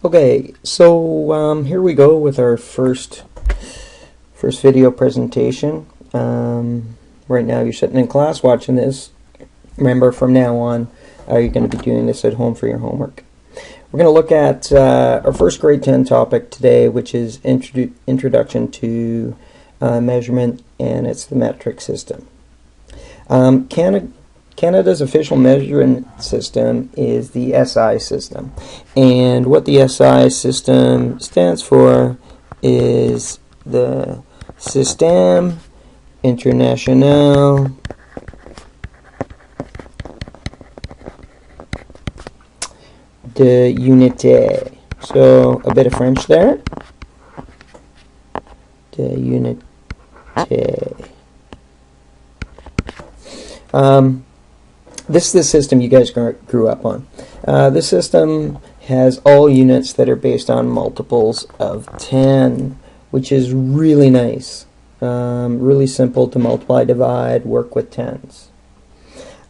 Okay, so here we go with our first video presentation. Right now you're sitting in class watching this. Remember, from now on, you're going to be doing this at home for your homework. We're going to look at our first grade 10 topic today, which is Introduction to Measurement, and it's the metric system. Canada's official measurement system is the SI system, and what the SI system stands for is the Système International de Unité. So a bit of French there. De Unité. This is the system you guys grew up on. This system has all units that are based on multiples of 10, which is really nice. Really simple to multiply, divide, work with tens.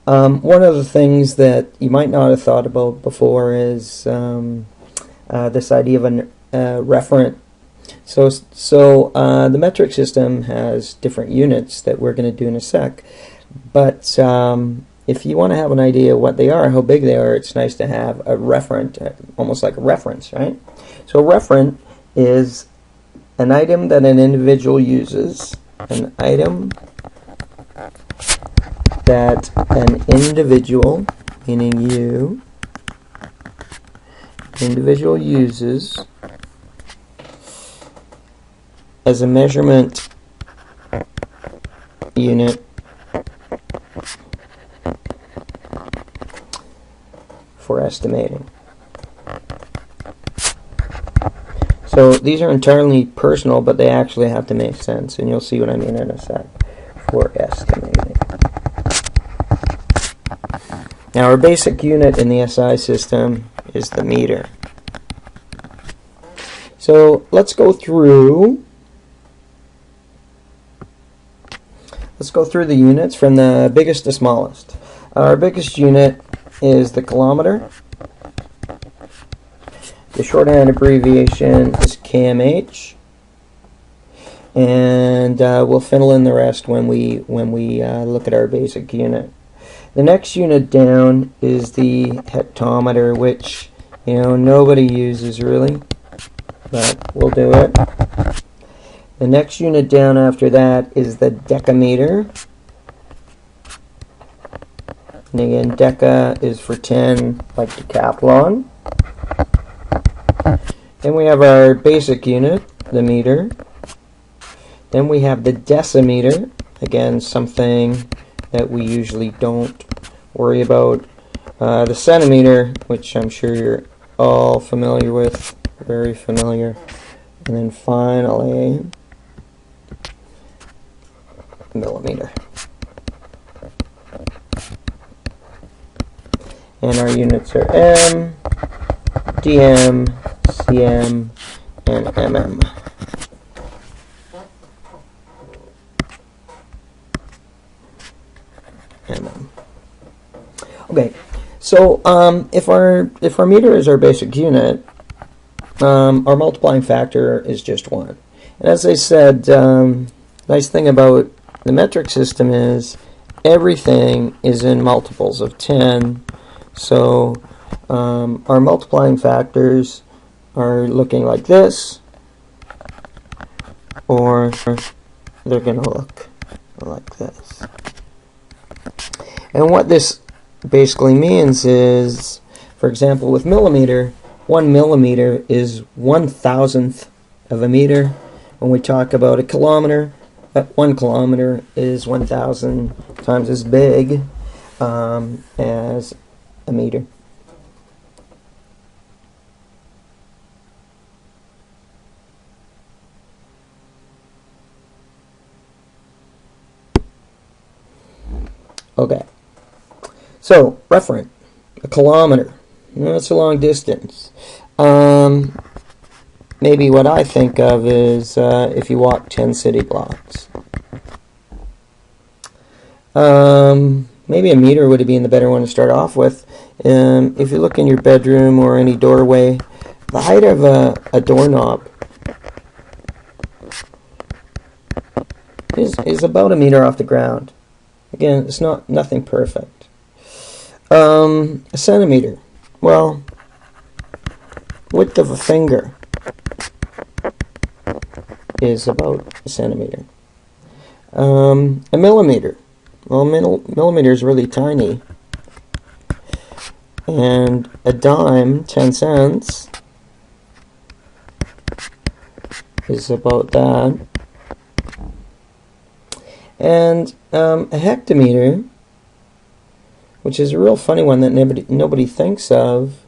One of the things that you might not have thought about before is this idea of a referent. So the metric system has different units that we're going to do in a sec, but if you want to have an idea what they are, how big they are, it's nice to have a referent, almost like a reference, right? So a referent is an item that an individual uses, an item that an individual, meaning you, individual uses as a measurement unit for estimating. So these are entirely personal, but they actually have to make sense, and you'll see what I mean in a sec. For estimating. Now our basic unit in the SI system is the meter. So let's go through the units from the biggest to smallest. Our biggest unit is the kilometer. The shorthand abbreviation is kmh, and we'll fill in the rest when we look at our basic unit. The next unit down is the hectometer, which nobody uses really, but we'll do it. The next unit down after that is the decameter. And again, deca is for 10, like decathlon. Then we have our basic unit, the meter. Then we have the decimeter, again, something that we usually don't worry about. The centimeter, which I'm sure you're all familiar with, very familiar. And then finally, millimeter. And our units are M, dm, cm, and mm. Okay, so if our meter is our basic unit, our multiplying factor is just 1. And as I said, nice thing about the metric system is everything is in multiples of 10. So our multiplying factors are looking like this, or they're going to look like this. And what this basically means is, for example, with millimeter, 1 millimeter is 1,000th of a meter. When we talk about a kilometer, 1 kilometer is 1,000 times as big as a meter. Okay, so referent, a kilometer, that's a long distance. Maybe what I think of is if you walk 10 city blocks. Maybe a meter would have been the better one to start off with. If you look in your bedroom or any doorway, the height of a doorknob is about a meter off the ground. Again, it's nothing perfect. A centimeter. Well, width of a finger is about a centimeter. A millimeter. Well, millimeter is really tiny. And a dime, 10 cents, is about that. And a hectometer, which is a real funny one that nobody thinks of.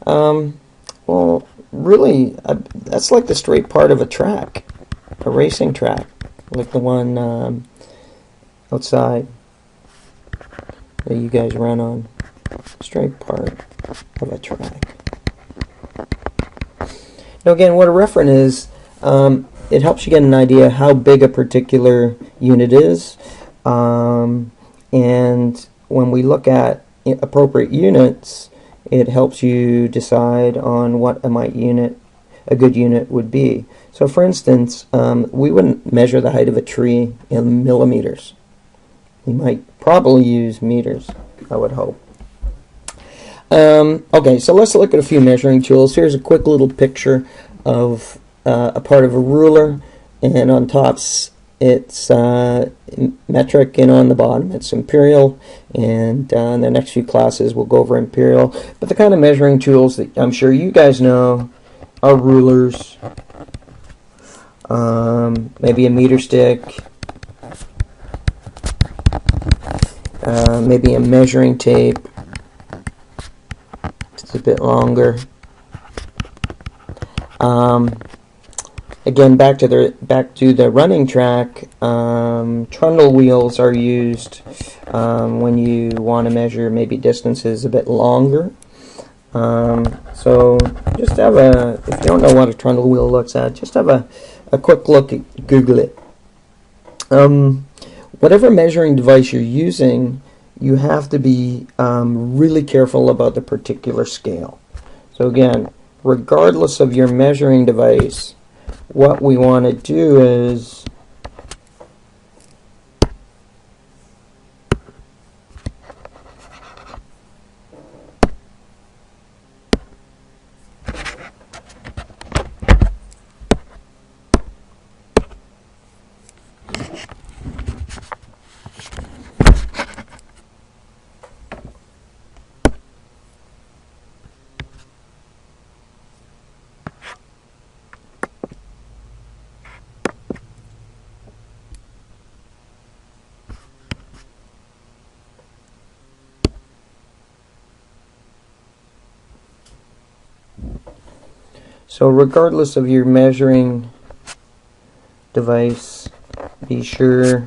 Well, really, that's like the straight part of a track, a racing track, like the one outside that you guys run on. Straight part of a track. Now again, what a referent is, it helps you get an idea how big a particular unit is, and when we look at appropriate units, it helps you decide on what a good unit would be. So for instance, we wouldn't measure the height of a tree in millimeters. We might probably use meters, I would hope. Okay, so let's look at a few measuring tools. Here's a quick little picture of a part of a ruler, and on top it's metric, and on the bottom it's imperial, and in the next few classes we'll go over imperial. But the kind of measuring tools that I'm sure you guys know are rulers, maybe a meter stick, maybe a measuring tape. It's a bit longer. Again, back to the running track. Trundle wheels are used when you want to measure maybe distances a bit longer. So just have if you don't know what a trundle wheel looks at, just have a quick look at Google it. Whatever measuring device you're using, you have to be really careful about the particular scale. So again, regardless of your measuring device, what we want to do is So regardless of your measuring device, be sure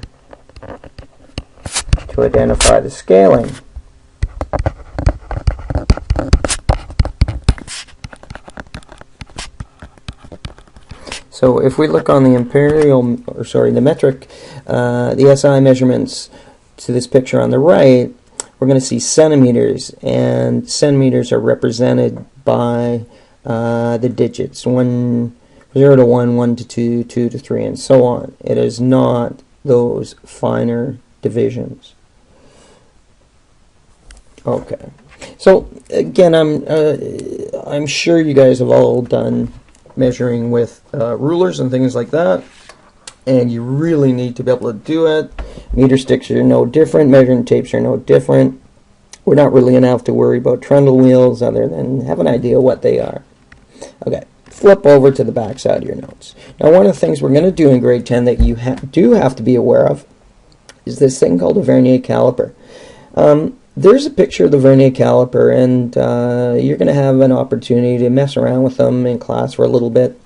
to identify the scaling. So if we look on the the metric, the SI measurements to this picture on the right, we're going to see centimeters, and centimeters are represented by the digits 0 to 1, 1 to 2, 2 to 3, and so on. It is not those finer divisions. Okay, so again, I'm sure you guys have all done measuring with rulers and things like that, and you really need to be able to do it. Meter sticks are no different, measuring tapes are no different. We're not really going to have to worry about trundle wheels other than have an idea what they are. Okay, flip over to the back side of your notes. Now, one of the things we're going to do in grade 10 that you do have to be aware of is this thing called a vernier caliper. There's a picture of the vernier caliper, and you're going to have an opportunity to mess around with them in class for a little bit.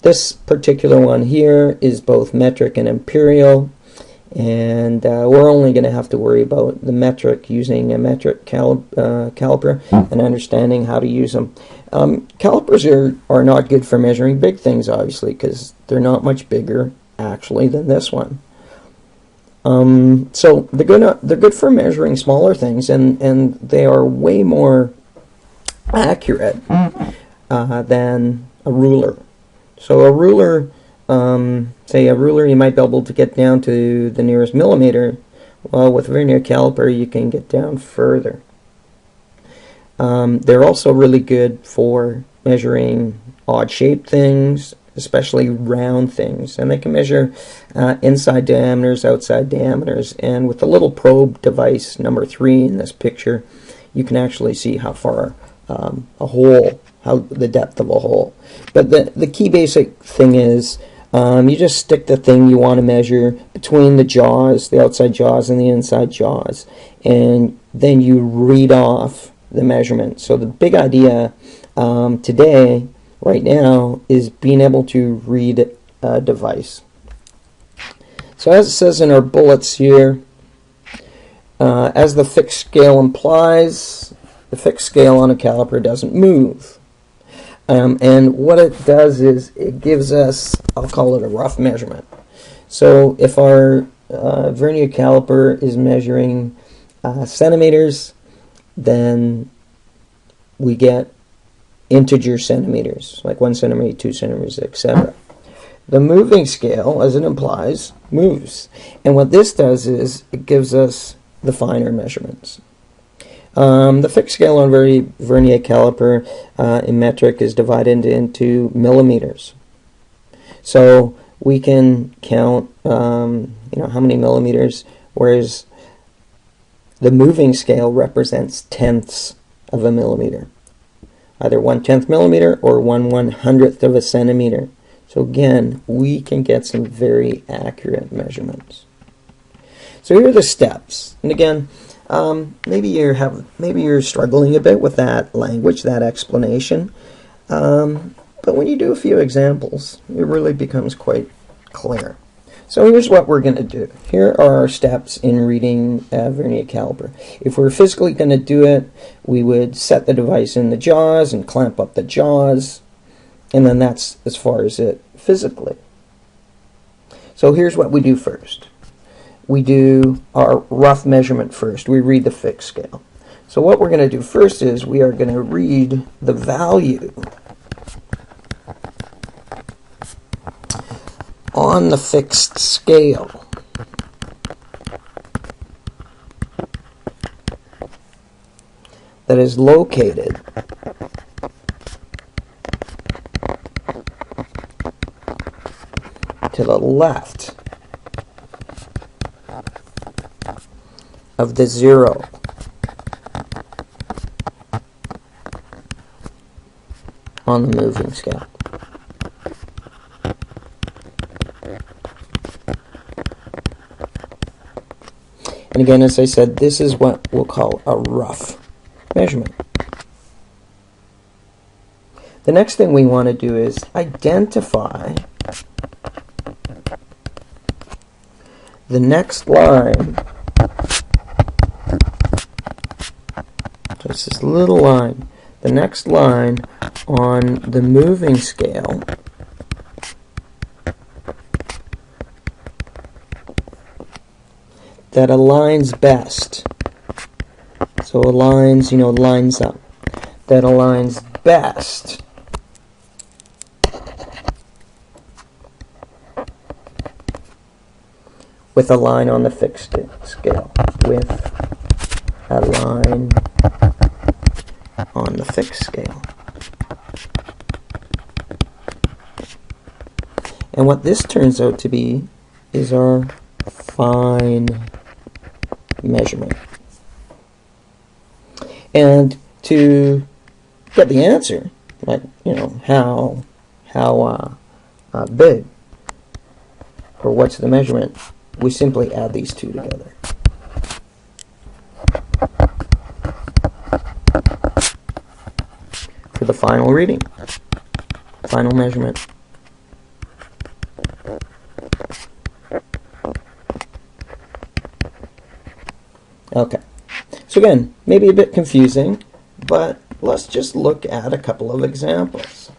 This particular one here is both metric and imperial, and we're only going to have to worry about the metric using a metric caliper and understanding how to use them. Calipers are not good for measuring big things, obviously, because they're not much bigger actually than this one. So they're good for measuring smaller things, and they are way more accurate. than a ruler. So a ruler, say a ruler, you might be able to get down to the nearest millimeter. Well, with a vernier caliper, you can get down further. They're also really good for measuring odd-shaped things, especially round things, and they can measure inside diameters, outside diameters, and with the little probe device number 3 in this picture, you can actually see how far a hole, how the depth of a hole. But the key basic thing is you just stick the thing you want to measure between the jaws, the outside jaws and the inside jaws, and then you read off the measurement. So the big idea today, right now, is being able to read a device. So as it says in our bullets here, as the fixed scale implies, the fixed scale on a caliper doesn't move. And what it does is it gives us, I'll call it a rough measurement. So if our vernier caliper is measuring centimeters, then we get integer centimeters, like 1 centimeter, 2 centimeters, etc. The moving scale, as it implies, moves. And what this does is it gives us the finer measurements. The fixed scale on vernier caliper in metric is divided into millimeters. So we can count how many millimeters, whereas the moving scale represents tenths of a millimeter. Either 1/10 millimeter or 1/100th of a centimeter. So again, we can get some very accurate measurements. So here are the steps. And again, maybe you're struggling a bit with that language, that explanation. But when you do a few examples, it really becomes quite clear. So here's what we're going to do. Here are our steps in reading a vernier caliper. If we're physically going to do it, we would set the device in the jaws and clamp up the jaws, and then that's as far as it physically. So here's what we do first. We do our rough measurement first. We read the fixed scale. So what we're going to do first is we are going to read the value on the fixed scale. That is located to the left of the 0 on the moving scale. And again, as I said, this is what we'll call a rough measurement. The next thing we want to do is identify the next line. So it's this little line. The next line on the moving scale that aligns best. So aligns, lines up. That aligns best with a line on the fixed scale. With a line on the fixed scale. And what this turns out to be is our fine measurement. And to get the answer, like, how big, or what's the measurement, we simply add these two together. For the final reading, final measurement. Okay, so again, maybe a bit confusing, but let's just look at a couple of examples.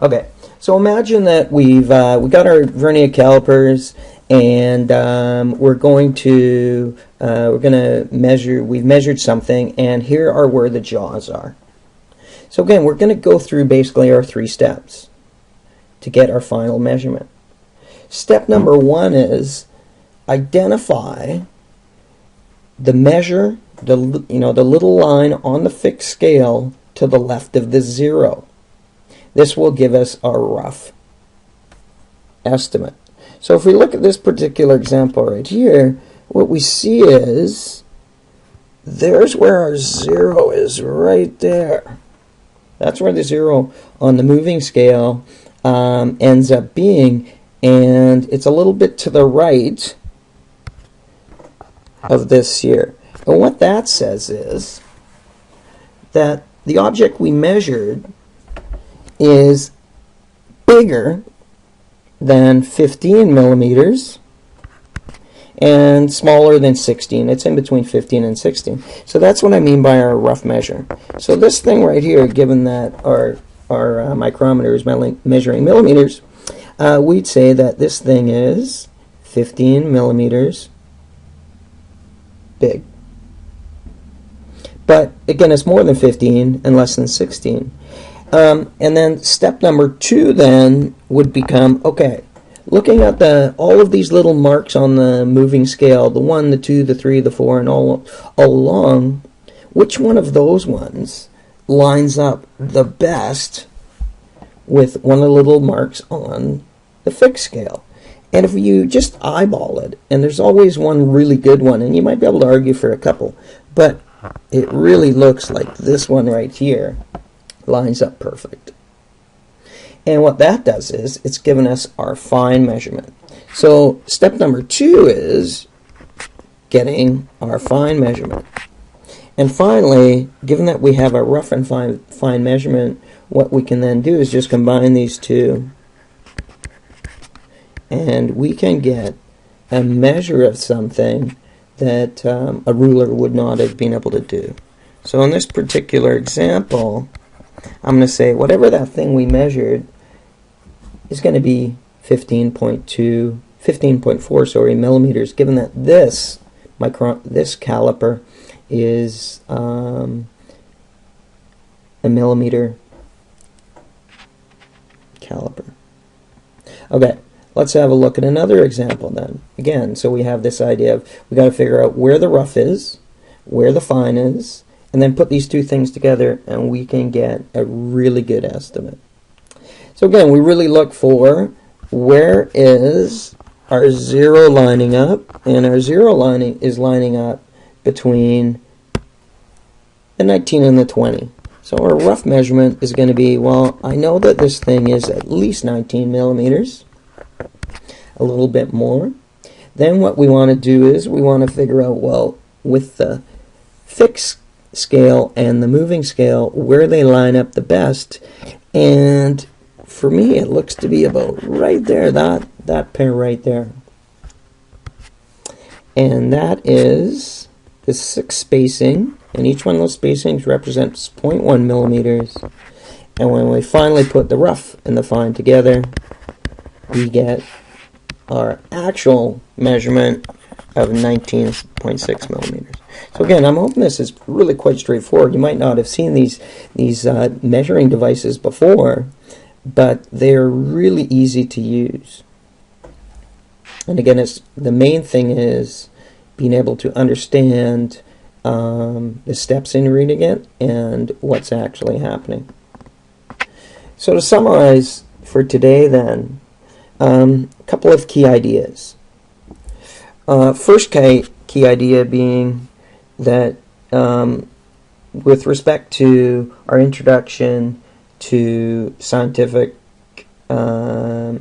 Okay, so imagine that we got our vernier calipers, and we're going to measure. We've measured something, and here are where the jaws are. So again, we're going to go through basically our 3 steps to get our final measurement. Step number 1 is identify the measure, the little line on the fixed scale to the left of the 0. This will give us our rough estimate. So if we look at this particular example right here, what we see is there's where our 0 is, right there. That's where the 0 on the moving scale ends up being, and it's a little bit to the right of this here. And what that says is that the object we measured is bigger than 15 millimeters and smaller than 16. It's in between 15 and 16. So that's what I mean by our rough measure. So this thing right here, given that our micrometer is measuring millimeters, we'd say that this thing is 15 millimeters big. But again, it's more than 15 and less than 16. And then step number 2 then would become, okay, looking at all of these little marks on the moving scale, the 1, the 2, the 3, the 4, and all along, which one of those ones lines up the best with one of the little marks on the fixed scale? And if you just eyeball it, and there's always one really good one, and you might be able to argue for a couple, but it really looks like this one right here lines up perfect. And what that does is it's given us our fine measurement. So step number 2 is getting our fine measurement. And finally, given that we have a rough and fine measurement, what we can then do is just combine these two, and we can get a measure of something that a ruler would not have been able to do. So in this particular example, I'm going to say whatever that thing we measured is going to be 15.4 millimeters, given that this caliper is a millimeter caliper. Okay, let's have a look at another example then. Again, so we have this idea of we got to figure out where the rough is, where the fine is, and then put these two things together and we can get a really good estimate. So again, we really look for where is our 0 lining up, and our 0 is lining up between the 19 and the 20. So our rough measurement is going to be, well, I know that this thing is at least 19 millimeters, a little bit more. Then what we want to do is we want to figure out, well, with the fixed scale and the moving scale, where they line up the best. And for me, it looks to be about right there, that pair right there. And that is the 6 spacing, and each one of those spacings represents 0.1 millimeters. And when we finally put the rough and the fine together, we get our actual measurement of 19.6 millimeters. So again, I'm hoping this is really quite straightforward. You might not have seen these measuring devices before, but they're really easy to use. And again, the main thing is being able to understand the steps in reading it and what's actually happening. So to summarize for today then, a couple of key ideas. First key idea being that with respect to our introduction to scientific or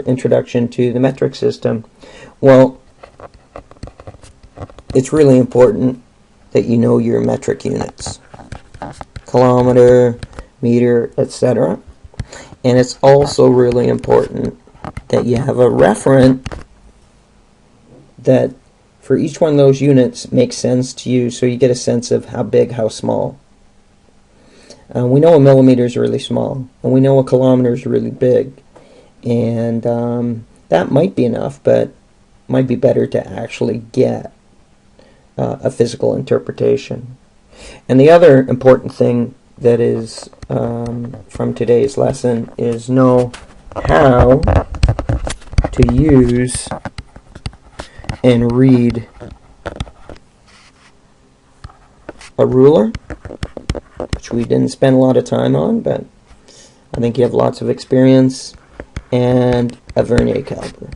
introduction to the metric system, well, it's really important that you know your metric units, kilometer, meter, etc. And it's also really important that you have a referent that for each one of those units makes sense to you, so you get a sense of how big, how small. We know a millimeter is really small, and we know a kilometer is really big, and that might be enough, but it might be better to actually get a physical interpretation. And the other important thing that is from today's lesson is know how to use and read a ruler, which we didn't spend a lot of time on, but I think you have lots of experience, and a vernier caliper.